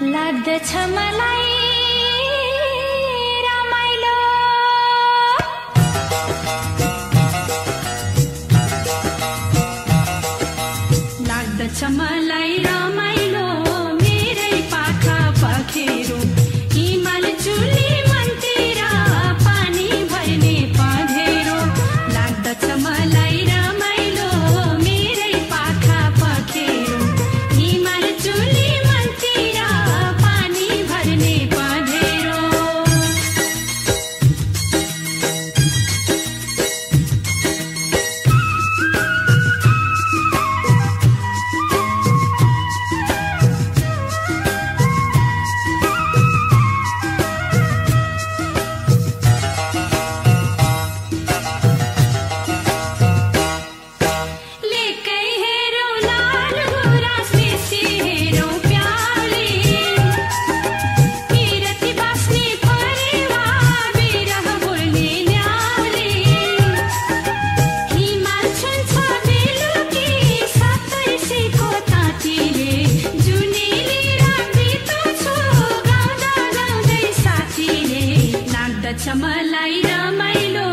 लाग्दछ मलाई रमाइलो लाग्दछ मलाई रमाइलो मेरै पाखा पखेरो हिमाल चुली मनतिर पानी भर्ने पँधेरो लाग्दछ मलाई रमाइलो मेरै पाखा पखेरो हिमाल चुली मनतिर पानी भर्ने पँधेरो लेकै हेरौ लाल गुराँस बेसी हेरौ प्याले पिरती बास्ने परेवा बिरह बोल्ने न्याले हिमाल छुन्छ बेलुकी सतैसीको तातीले जुनेली रात बिताउँछु गाउँदा गाउँदै साथीले लाग्दछ मलाई रमाइलो